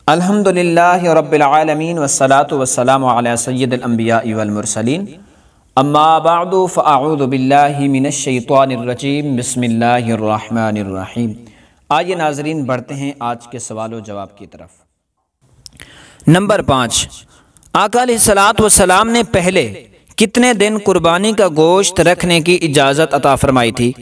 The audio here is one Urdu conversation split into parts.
الحمدللہ رب العالمین والصلاة والسلام علی سید الانبیاء والمرسلین اما بعد فاعوذ باللہ من الشیطان الرجیم بسم اللہ الرحمن الرحیم۔ آئیے ناظرین بڑھتے ہیں آج کے سوال و جواب کی طرف۔ نمبر 5، آقا علیہ الصلوۃ والسلام نے پہلے کتنے دن قربانی کا گوشت رکھنے کی اجازت عطا فرمائی تھی؟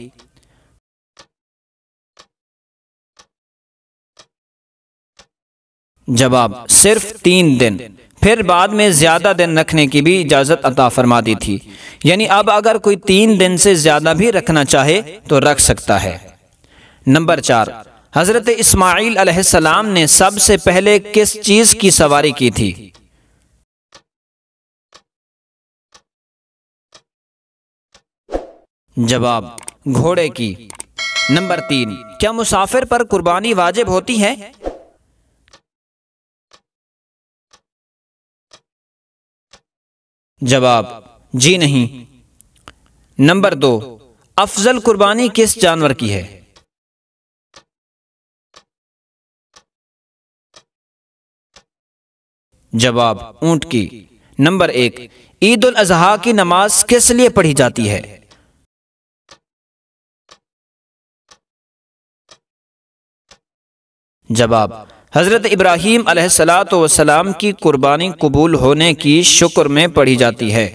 جواب، صرف 3 دن، پھر بعد میں زیادہ دن رکھنے کی بھی اجازت عطا فرما دی تھی، یعنی اب اگر کوئی 3 دن سے زیادہ بھی رکھنا چاہے تو رکھ سکتا ہے۔ نمبر 4، حضرت اسماعیل علیہ السلام نے سب سے پہلے کس چیز کی سواری کی تھی؟ جواب، گھوڑے کی۔ نمبر 3، کیا مسافر پر قربانی واجب ہوتی ہے؟ جواب، جی نہیں۔ نمبر 2، افضل قربانی کس جانور کی ہے؟ جواب، اونٹ کی۔ نمبر 1، عید الاضحیٰ کی نماز کس لیے پڑھی جاتی ہے؟ جواب، حضرت ابراہیم علیہ السلام کی قربانی قبول ہونے کی شکر میں پڑھی جاتی ہے۔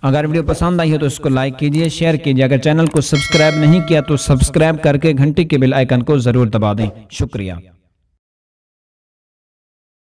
اگر ویڈیو پسند آئی ہے تو اس کو لائک کیجئے، شیئر کیجئے، اگر چینل کو سبسکرائب نہیں کیا تو سبسکرائب کر کے گھنٹی کے بیل آئیکن کو ضرور دبا دیں۔ شکریہ۔